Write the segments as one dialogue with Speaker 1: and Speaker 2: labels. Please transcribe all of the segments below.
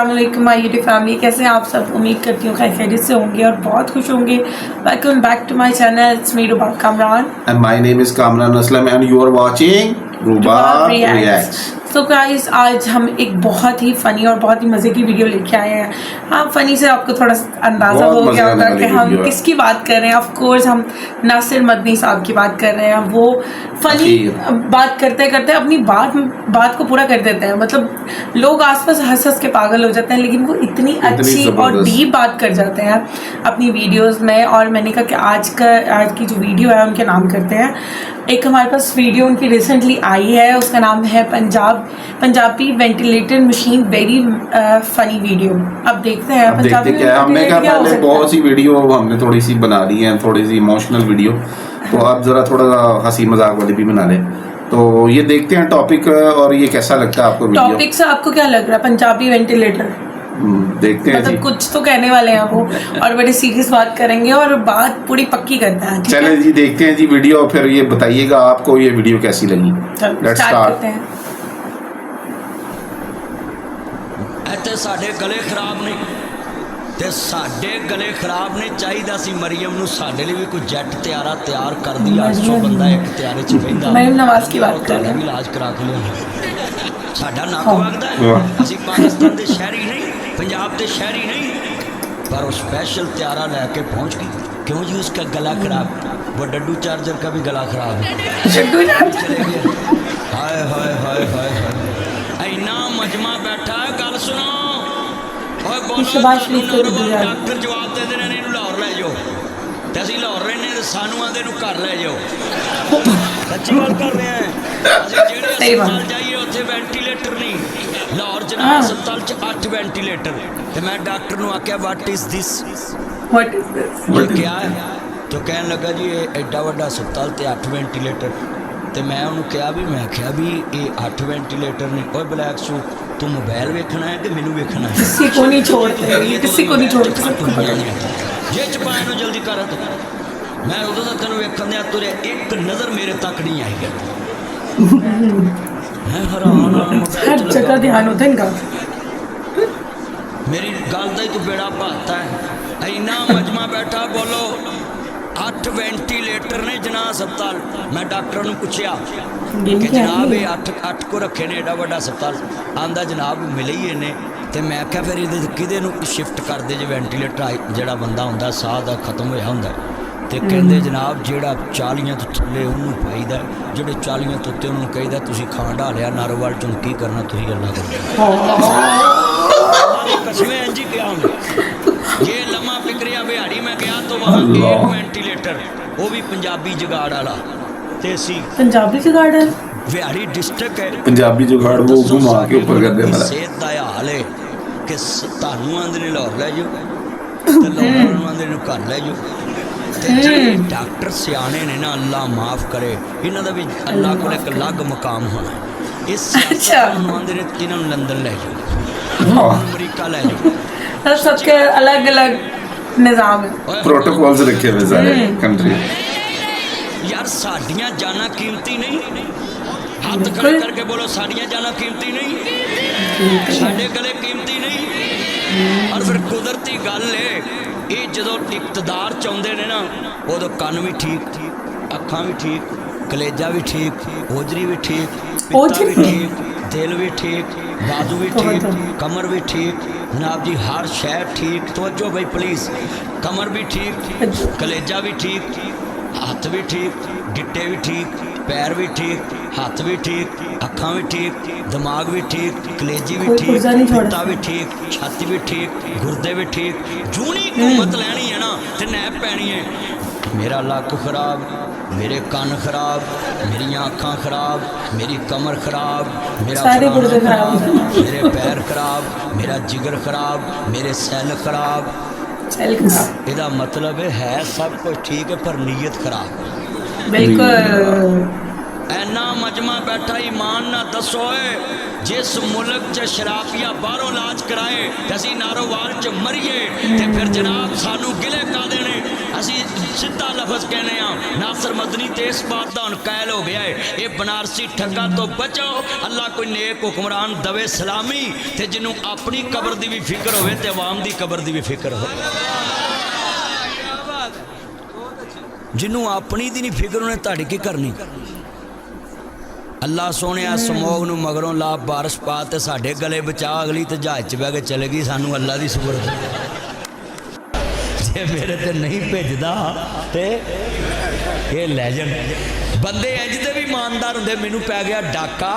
Speaker 1: अस्सलामुअलैकुम my YouTube family, कैसे हैं आप सब। उम्मीद करती हूँ खैर खैरियत से होंगे और बहुत खुश होंगे। Welcome back to my channel, it's me Ruba Kamran
Speaker 2: and my name is Kamran Aslam and you are watching Ruba Reacts.
Speaker 1: तो गाइस आज हम एक बहुत ही फ़नी और बहुत ही मज़े की वीडियो लेके आए हैं। हाँ, फ़नी से आपको थोड़ा अंदाज़ा हो गया होगा कि हम किसकी बात कर रहे हैं। ऑफ कोर्स हम नासिर मदनी साहब की बात कर रहे हैं। वो फ़नी बात करते करते अपनी बात को पूरा कर देते हैं। मतलब लोग आसपास हंस हंस के पागल हो जाते हैं, लेकिन वो इतनी अच्छी और डीप बात कर जाते हैं अपनी वीडियोस में। और मैंने कहा कि आज की जो वीडियो है उनके नाम करते हैं। एक हमारे पास वीडियो उनकी रिसेंटली आई है, उसका नाम है Punjabi ventilator machine, very funny video. अब देखते हैं पंजाबी
Speaker 2: हमने कहा पहले बहुत सी वीडियो हमने थोड़ी सी बना ली है, थोड़ी सी इमोशनल वीडियो, तो अब जरा थोड़ा हंसी मजाक वाली भी बना ले। तो ये देखते हैं टॉपिक और ये कैसा लगता है आपको वीडियो।
Speaker 1: टॉपिक से आपको क्या लग रहा है? पंजाबी वेंटिलेटर
Speaker 2: देखते हैं
Speaker 1: मतलब कुछ तो कहने वाले हैं वो, और बड़ी सीरियस बात करेंगे और बात पूरी पक्की करते हैं।
Speaker 2: चले जी देखते हैं जी वीडियो, फिर ये बताइएगा आपको ये वीडियो कैसी लगी। Let's start.
Speaker 3: ਇੱਥੇ ਸਾਡੇ ਗਲੇ ਖਰਾਬ ਨੇ ਤੇ ਸਾਡੇ ਗਲੇ ਖਰਾਬ ਨੇ। ਚਾਹੀਦਾ ਸੀ ਮਰੀਮ ਨੂੰ ਸਾਡੇ ਲਈ ਵੀ ਕੋਈ ਜੈਟ ਤਿਆਰ ਕਰਦੀ। 800 ਬੰਦਾ ਇੱਕ ਤਿਆਰੇ 'ਚ ਬਹਿੰਦਾ।
Speaker 1: ਮਰੀਮ ਨਵਾਜ਼ ਕੀ ਬਾਤ ਕਰ ਰਹੇ
Speaker 3: ਵੀ ਇਲਾਜ ਕਰਾ ਕੇ ਲਿਆ। ਸਾਡਾ ਨੱਕ ਵਗਦਾ ਹੈ। ਅਸੀਂ ਪਾਕਿਸਤਾਨ ਦੇ ਸ਼ਹਿਰੀ ਨਹੀਂ, पंजाब के शहरी नहीं, पर वो स्पेशल त्यारा लेके पहुंच गई। क्यों जी? उसका गला खराब, वो डड्डू चार्जर का भी गला खराब है। चले गए। हाय हाय हाय हाय हाय, इन्ना मजमा बैठा है। गल सुनो, डॉक्टर जवाब दे देने इन्हू लाहौर लै जाओ, तो असीं लाहौर रहने तो सानू आंदे नूं घर लै जाओ। सच्ची गल कर रहे हैं। असीं अस्पताल जाइए उत्थे वेंटिलेटर नहीं। लाहौर जनाब अस्पताल च 8 वेंटिलेटर। तो मैं डॉक्टर नूं आख्या व्हाट इज दिस, ये क्या है? तो कहन लगा जी ये एडा वड्डा अस्पताल ते 8 वेंटिलेटर। तो मैं उन्होंने कहा भी, मैं आख्या भी ये 8 वेंटिलेटर ने। कोई ब्लैक सूट, तू मोबाइल वेखना है कि मैनू वेखना है?
Speaker 1: किसी को नहीं छोड़ते, किसी को नहीं छोड़ते।
Speaker 3: जे चपाए नो जल्दी कर। मैं उदों तक तेन वेखन दिया तुरे, एक नज़र मेरे तक नहीं आई है।
Speaker 1: हर जगह ध्यान होता है इनका।
Speaker 3: मेरी गल का तो बेड़ा भाता है। इन्ना मजमा बैठा, बोलो 8 वेंटिलेटर ने जना अस्पताल। मैं डॉक्टर ने पूछया कि जनाब ये 8 को रखे ने एडा वड्डा अस्पताल। आंदा जनाब मिले ही इन्हें। तो मैं क्या फिर ये कि शिफ्ट कर दे जो वेंटिलेटर जोड़ा बंदा होंगे साह का खत्म होया होंगे। तो कहते जनाब जोड़ा 40 तो थले उन्होंने पाईदा, जोड़े 40 तो उत्ते उन्होंने कहीदा तुसीं खां ढा लिया नारोवाल चों की करना तुसीं गल्लां करो। कसमें इंज क्या ये लम्मा फिक्रिया बिहाड़ी में गया तो वहाँ एक वेंटिलेटर, वो भी पंजाबी जुगाड़ वाला। ते सी
Speaker 1: पंजाबी जुगाड़ है,
Speaker 3: बिहाड़ी डिस्ट्रिक्ट है
Speaker 2: पंजाबी जुगाड़, वो घुमा के ऊपर कर देना।
Speaker 3: सेहत का हाल है कि तानू आंदे ने लाहौर लै जाओ, ते लाहौर आंदे ने घर लै जाओ। डॉक्टर सियाने ने ना, अल्लाह माफ़ करे, इन्हों का भी अल्लाह को एक अलग मकाम होना। इस आंदे ने इन्हों लंदन लै जाओ, अमरीका लै जाओ।
Speaker 1: सबके अलग अलग निज़ाम है,
Speaker 2: प्रोटोकॉल्स रखे हुए सारे कंट्री।
Speaker 3: यार साडियां जाना कीमती नहीं? हाथ खड़े करके बोलो, साडियां जाना कीमती नहीं? साडे गले कीमती नहीं? और फिर कुदरती गल है ये जो इकतदार चाहते ने ना, उदो कन भी ठीक, अखां भी ठीक, कलेजा भी ठीक, ओजरी भी ठीक, पित्ता भी ठीक, दिल भी ठीक, बाजू भी ठीक, कमर भी ठीक, जनाब जी हर शहर ठीक। तवज्जो भाई प्लीज़, कमर भी ठीक, कलेजा भी ठीक, हाथ भी ठीक, गिट्टे भी ठीक, पैर भी ठीक, हाथ भी ठीक, अखां भी ठीक, दिमाग भी ठीक, कलेजी भी ठीक, पित्ता भी ठीक, छाती भी ठीक, गुर्दे भी ठीक। जूनी हुकूमत लैनी है ना तो नैप पैनी है। मेरा लक खराब, मेरे कान खराब, मेरी अखां खराब, मेरी कमर खराब, मेरा खराब, मेरे पैर खराब, मेरा जिगर खराब, मेरे सैल खराब। ਇਹਦਾ मतलब है सब कुछ ठीक है पर नीयत खराब।
Speaker 1: बिल्कुल।
Speaker 3: ऐना मजमा बैठा, ईमान ना दसो जिस मुल्क च शराबिया बाहरों इलाज कराए ते असीं नारोवाल च मरीए ते फिर जनाब सानू गिले का देने। ਅਸੀਂ ਸਿੱਧਾ ਲਫ਼ਜ਼ ਕਹਿੰਦੇ ਆ ਨਾਸਰ ਮਦਨੀ ਤੇ ਇਸ ਬਾਤ ਦਾ ਹੁਣ ਕਾਇਲ ਹੋ ਗਿਆ ਹੈ ਇਹ ਬਨਾਰਸੀ ਠੱਗਾ ਤੋਂ ਬਚੋ ਅੱਲਾ ਕੋਈ ਨੇਕ ਹੁਕਮਰਾਨ ਦਵੇ ਸਲਾਮੀ ਤੇ ਜਿਹਨੂੰ ਆਪਣੀ ਕਬਰ ਦੀ ਵੀ ਫਿਕਰ ਹੋਵੇ ਤੇ ਆਵਾਮ ਦੀ ਕਬਰ ਦੀ ਵੀ ਫਿਕਰ ਹੋਵੇ ਜਿਹਨੂੰ ਆਪਣੀ ਦੀ ਨਹੀਂ ਫਿਕਰ ਉਹਨੇ ਤੁਹਾਡੀ ਕੀ ਕਰਨੀ ਅੱਲਾ ਸੋਹਣਿਆ ਸਮੋਗ ਨੂੰ ਮਗਰੋਂ ਲਾ ਬਾਰਿਸ਼ ਪਾ ਤੇ ਸਾਡੇ ਗਲੇ ਬਚਾ ਅਗਲੀ ਤੇ ਜਹਾਜ਼ 'ਚ ਬਹਿ ਕੇ ਚਲੇ ਗਈ ਸਾਨੂੰ ਅੱਲਾ ਦੀ ਸੁਪਰਦ ਜੇ ਮੇਰੇ ਤੇ ਨਹੀਂ ਭੇਜਦਾ ਤੇ ਇਹ ਲੈਜੈਂਡ ਬੰਦੇ ਇੰਜ ਦੇ ਵੀ ਇਮਾਨਦਾਰ ਹੁੰਦੇ ਮੈਨੂੰ ਪੈ ਗਿਆ ਡਾਕਾ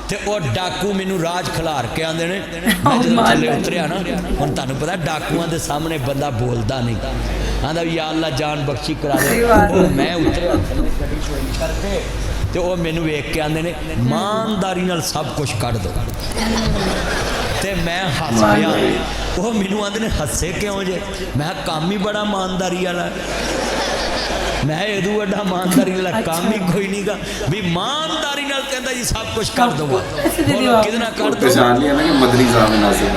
Speaker 3: ਤੇ ਉਹ ਡਾਕੂ ਮੈਨੂੰ ਰਾਜ ਖਿਲਾਰ ਕੇ ਆਉਂਦੇ ਨੇ ਮੈਂ ਜਦੋਂ ਥੱਲੇ ਉਤਰਿਆ ਨਾ ਹੁਣ ਤੁਹਾਨੂੰ ਪਤਾ ਡਾਕੂਆਂ ਦੇ ਸਾਹਮਣੇ ਬੰਦਾ ਬੋਲਦਾ ਨਹੀਂ ਆਂਦਾ ਵੀ ਯਾ ਅੱਲਾ ਜਾਨ ਬਖਸ਼ੀ ਕਰਾ ਦੇ ਮੈਂ ਉਤਰਿਆ ਕਰਕੇ ਤੇ ਉਹ ਮੈਨੂੰ ਵੇਖ ਕੇ ਆਂਦੇ ਨੇ ਇਮਾਨਦਾਰੀ ਨਾਲ ਸਭ ਕੁਝ ਕੱਢ ਦੋ ਤੇ ਮੈਂ ਹੱਸ ਪਿਆ ਉਹ ਮੈਨੂੰ ਆਂਦੇ ਨੇ ਹੱਸੇ ਕਿਉਂ ਜੇ ਮੈਂ ਕੰਮ ਹੀ ਬੜਾ ਇਮਾਨਦਾਰੀ ਵਾਲਾ मैं एदू वड्डा ईमानदारी वाला काम ही कोई नहीं गा भी ईमानदारी नाल कहंदा जी सब कुछ कर दो किदना कर दो
Speaker 2: पहचान लिया ना कि मदनी साहब नासिर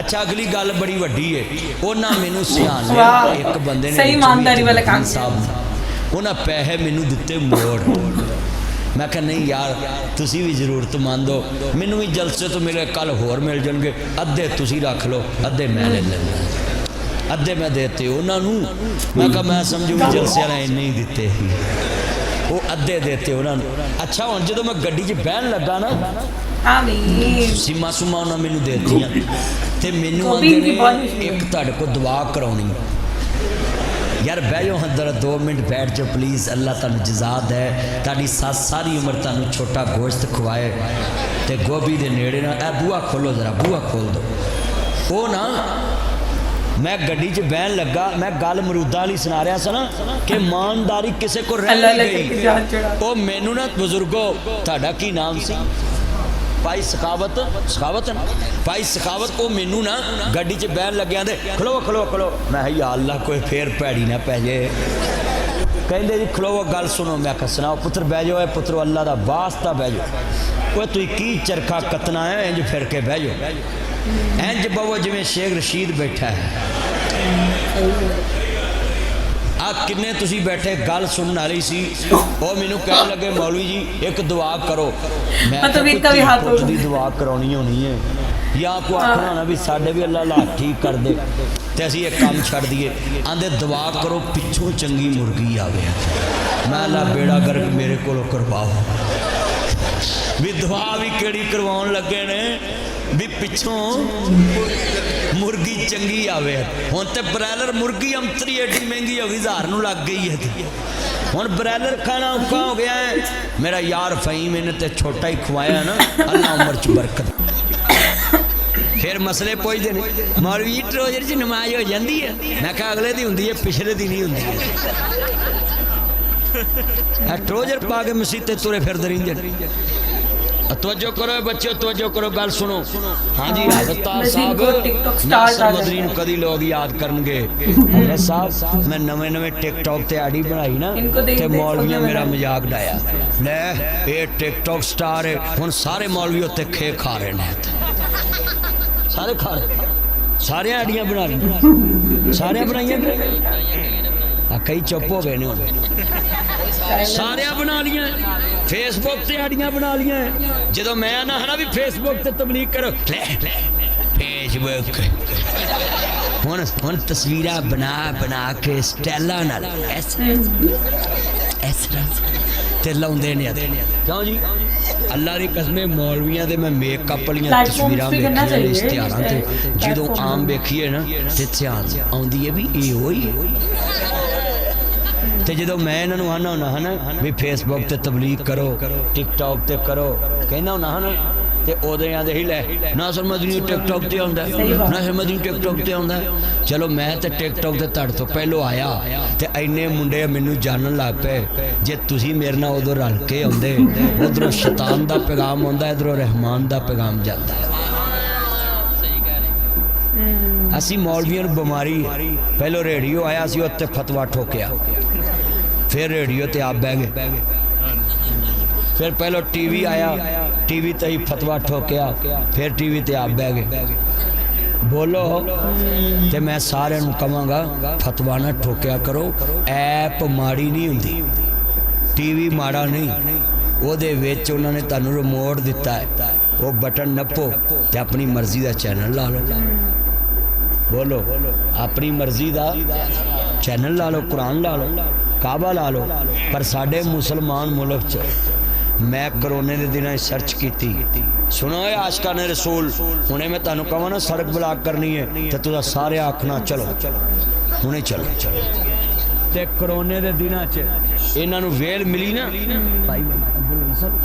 Speaker 3: अच्छा अगली गल बड़ी वड्डी है उन्हां मैनू सियान लिया एक बंदे ने
Speaker 1: सही ईमानदारी वाला काम
Speaker 3: साहब उन्हां पैसे मैनू दिते मोड़ मैं कहा नहीं यार तुसी भी जरूरतमंद हो मैनू भी जलसे तो मिले कल होर मिल जाएंगे अद्धे तुसी रख लो अद्धे मैं ले लेना अद्धे मैं देते उन्होंने मैं कहा मैं समझू भी जलसे वाले इन्ने ही दिते वो अद्धे देते उन्होंने अच्छा हुण जो मैं गड्डी च बहन लगा ना सीमा सुमा उन्होंने मैनू देतियां ते मैनू आंदे ने एक तुहाडे को दुआ कराउणी यार बह जाओ अंदर 2 मिनट बैठ जाओ प्लीज़ अल्लाह तुहानू जज़ा दे तुहाडी सस सारी उम्र तुहानू छोटा गोश्त खवाए ते गोभी दे नेड़े ना ए बूहा खोलो जरा बूहा खोल दो वो ना मैं गड्डी च बहन लगा मैं गल मरूदा वाली सुना रहा सा ना कि ईमानदारी किसी को रह नहीं गई वो मैनू ना बजुर्गो तुहाडा की नाम सी भाई सखावत सखावत भाई सखावत वो मैनू ना गड्डी च बहन लग्या दे खलो खलो खलो मैं या अल्लाह कोई फिर भैड़ी ना पै जे कहते जी खलो गल सुनो मैं सुनाओ पुत्र बह जाओ पुत्रो अल्लाह का वास्ता बह जाओ वो तुम की चरखा कतना है इंज फिर के बह जाओ इंज बवो जिवें शेख रशीद बैठा है आ किन्ने तुसी बैठे गल सुनने वाली सी वो मैनू कह लगे मौलवी जी एक दुआ करो मैं पुत दी दुआ करानी होनी है या आपको आखना होना भी साडे भी अल्लाह ला ठीक कर दे ते असीं एक काम छड़ दिए आंदे दुआ करो पिछों चंगी मुर्गी आवे मैं अल्लाह बेड़ा गर्क मेरे कोलों करवाओ भी दुआ भी केड़ी करवाउण लगे ने भी पिछों मुर्गी चंगी आवे हुण ते ब्रायलर मुर्गी अंतरी एडी महंगी होगी 1000 नूं लग गई है हुण ब्रायलर खाना औखा हो गया है मेरा यार फहीम इन्हें ते छोटा ही खवाया ना अल्लाह उम्र च बरकत फिर मसले पुछदे ने मौलवी ट्रोजर च नमाज हो जाती है मैं कहा अगले दी हुंदी है पिछले दी नहीं हुंदी है ट्रोजर पा के मसीते तुरे फिरदे रहिंदे तवज्जो करो बच्चों तवज्जो करो गल सुनो हाँ जी हज़रत साहब नासिर मदनी नूं कदी लोग याद करनगे हज़रत साहब मैं नवे नवे टिकटॉक ते आईडी बनाई ना ते मौलवियां मेरा मजाक डाया ले ये टिकटॉक स्टार है हुण सारे मौलवी उत्ते खे खा रहे हैं सारे खा रहे सारे आईडियां बना ली सारे बनाइयां कई चुप हो गए ने सारे बना लिया फेसबुक से आड़ियां बना लिया जो मैं ना है ना भी फेसबुक से तबलीग करो फेसबुक हुण तस्वीर बना बना के स्टाइलां नाल ते लाउंदे ने क्यों जी अल्लाह दी कसम मौलवियां दे मैं मेकअप वालियां तस्वीरां वेखियां इश्तिहारां ते जो आम वेखीए ना ते ध्यान आउंदी है भी ये होई तो जो मैं इन्होंने आना होना है ना भी फेसबुक ते तबलीग करो टिकटॉक ते करो कहना होना है ना तो उदों आते ही लै नासिर मदनी टिकटॉक ते आउंदा नासिर मदनी टिकटॉक ते आउंदा चलो मैं तो टिकटॉक ते तुहाडे तो पहलों आया तो इन्ने मुंडे मैनू जानन लग पे जे तुसीं मेरे नाल उदों रल के आउंदे उधरों शैतान दा पैगाम आउंदा इधरों रहमान दा पैगाम जांदा असी मौलवियों नूं बीमारी पहलों रेडियो आया सी उत्ते फतवा ठोकिया फिर रेडियो ते आप बह गए फिर पहलो टीवी आया टीवी ते ही फतवा ठोकिया फिर टीवी ते आप बह गए ਬੋਲੋ ਤੇ ਮੈਂ ਸਾਰਿਆਂ ਨੂੰ ਕਵਾਂਗਾ ਫਤਵਾ ਨਾ ਠੋਕਿਆ ਕਰੋ। ਐਪ ਮਾੜੀ ਨਹੀਂ ਹੁੰਦੀ, ਟੀਵੀ ਮਾੜਾ ਨਹੀਂ, ਉਹਦੇ ਵਿੱਚ ਉਹਨਾਂ ਨੇ ਤੁਹਾਨੂੰ ਰਿਮੋਟ ਦਿੱਤਾ ਹੈ, ਉਹ ਬਟਨ ਨੱਪੋ ਤੇ ਆਪਣੀ ਮਰਜ਼ੀ ਦਾ ਚੈਨਲ ਲਾ ਲਓ। ਬੋਲੋ ਆਪਣੀ ਮਰਜ਼ੀ ਦਾ ਚੈਨਲ ਲਾ ਲਓ, ਕੁਰਾਨ ਲਾ ਲਓ, ਕਾਬਾ ਲਾ ਲਓ। ਪਰ ਸਾਡੇ ਮੁਸਲਮਾਨ ਮੁਲਕ 'ਚ ਮੈਂ ਕਰੋਨੇ ਦੇ ਦਿਨਾਂ ਸਰਚ ਕੀਤੀ, ਸੁਣੋ ਇਹ ਆਸ਼ਕਾਂ ਨੇ ਰਸੂਲ, ਹੁਣੇ ਮੈਂ ਤੁਹਾਨੂੰ ਕਹਾਂ ਨਾ ਸੜਕ ਬਲਾਕ ਕਰਨੀ ਹੈ ਤੇ ਤੁਸੀਂ ਸਾਰੇ ਆਖਣਾ ਚਲੋ ਹੁਣੇ ਚਲੋ। ਤੇ ਕਰੋਨੇ ਦੇ ਦਿਨਾਂ 'ਚ ਇਹਨਾਂ ਨੂੰ ਵੇਲ ਮਿਲੀ ਨਾ ਭਾਈ,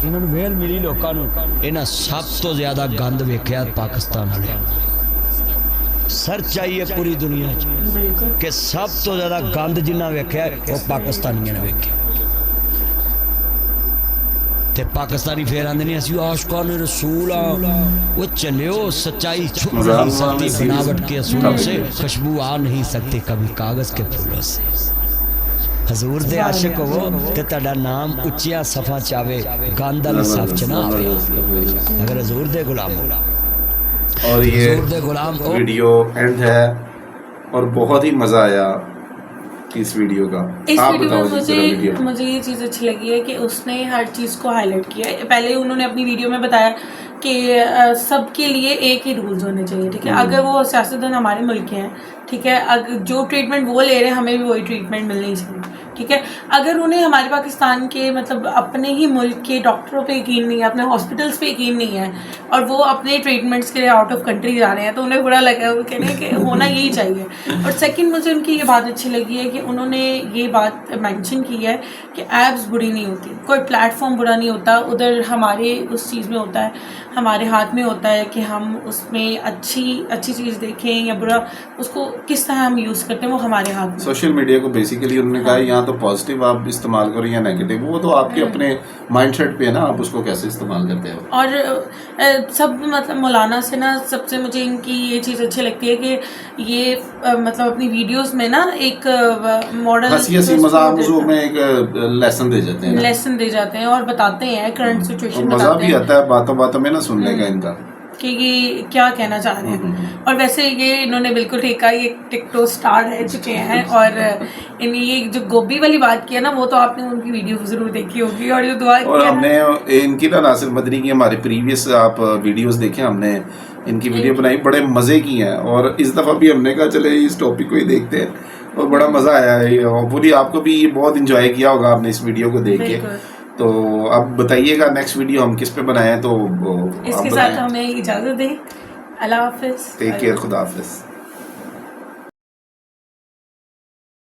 Speaker 3: ਇਹਨਾਂ ਨੂੰ ਵੇਲ ਮਿਲੀ ਲੋਕਾਂ ਨੂੰ, ਇਹਨਾਂ ਸਭ ਤੋਂ ਜ਼ਿਆਦਾ ਗੰਦ ਵੇਖਿਆ ਪਾਕਿਸਤਾਨ ਵਾਲਿਆਂ। ਸਰਚ ਆਈਏ ਪੂਰੀ ਦੁਨੀਆ 'ਚ ਕਿ ਸਭ ਤੋਂ ਜ਼ਿਆਦਾ ਗੰਦ ਜਿੰਨਾ ਵੇਖਿਆ ਉਹ ਪਾਕਿਸਤਾਨੀਆਂ ਨੇ ਵੇਖਿਆ। ਤੇ ਪਾਕਿस्तानी फिर आंदे नहीं असी आशिकान रसूल वो चलियो, सच्चाई छुप नहीं सकती बनावट के असूलों से, खुशबू आ नहीं सकती कभी कागज के फूलों से। हजूर दे आशिक हो ते तुहाडा नाम उच्चिया सफा चावे, गंद वाली सफ च ना आवे अगर हजूर दे गुलाम हो।
Speaker 2: और ये वीडियो एंड है और बहुत ही मजा आया इस वीडियो का।
Speaker 1: इस
Speaker 2: आप
Speaker 1: वीडियो
Speaker 2: बताओ
Speaker 1: में मुझे ये चीज़ अच्छी लगी है कि उसने हर चीज़ को हाईलाइट किया है। पहले उन्होंने अपनी वीडियो में बताया कि सबके लिए एक ही रूल्स होने चाहिए, ठीक है। अगर वो सियासतदान हमारे मुल्क के हैं, ठीक है, अगर जो ट्रीटमेंट वो ले रहे हैं हमें भी वही ट्रीटमेंट मिलनी चाहिए, ठीक है। अगर उन्हें हमारे पाकिस्तान के मतलब अपने ही मुल्क के डॉक्टरों पे यकीन नहीं है, अपने हॉस्पिटल्स पे यकीन नहीं है और वो अपने ट्रीटमेंट्स के लिए आउट ऑफ कंट्री जा रहे हैं, तो उन्हें बुरा लगा, वो कह रहे हैं कि होना यही चाहिए। और सेकंड मुझे उनकी ये बात अच्छी लगी है कि उन्होंने ये बात मेंशन की है कि एप्स बुरी नहीं होती, कोई प्लेटफॉर्म बुरा नहीं होता, उधर हमारे उस चीज़ में होता है, हमारे हाथ में होता है कि हम उसमें अच्छी चीज़ देखें या बुरा, उसको किस तरह हम यूज़ करते हैं वो हमारे हाथ में।
Speaker 2: सोशल मीडिया को बेसिकली उन्होंने कहा यहाँ तो पॉजिटिव आप इस्तेमाल करो या नेगेटिव, वो तो आपके अपने माइंडसेट पे है ना, आप उसको कैसे इस्तेमाल करते हो।
Speaker 1: और सब मतलब मौलाना से ना सबसे मुझे इनकी ये चीज़ अच्छी लगती है कि ये मतलब अपनी वीडियोस में ना एक मॉडल
Speaker 2: हंसी मजाक में एक लेसन दे जाते हैं और बताते हैं करंट सिचुएशन, मजा भी आता है बातों बातों में ना सुनने का इनका
Speaker 1: कि ये क्या कहना चाह रहे हैं। और वैसे ये इन्होंने बिल्कुल ठीक कहा, ये टिकटॉक स्टार रह चुके हैं। और इन ये जो गोभी वाली बात की है ना, वो तो आपने उनकी वीडियो जरूर देखी होगी। और जो दुआ
Speaker 2: और हमने इनकी ना नासिर मदनी की हमारे प्रीवियस आप वीडियोस देखे, हमने इनकी वीडियो बनाई, बड़े मज़े की हैं। और इस दफ़ा भी हमने कहा चले इस टॉपिक को ही देखते हैं और बड़ा मज़ा आया है। और पूरी आपको भी बहुत इंजॉय किया होगा आपने इस वीडियो को देख के। तो अब बताइएगा नेक्स्ट वीडियो हम किस पे बनाएं, तो
Speaker 1: इसके साथ हमें इजाज़त दें। अल्लाह हाफिज़,
Speaker 2: टेक केयर, खुदा हाफिज़।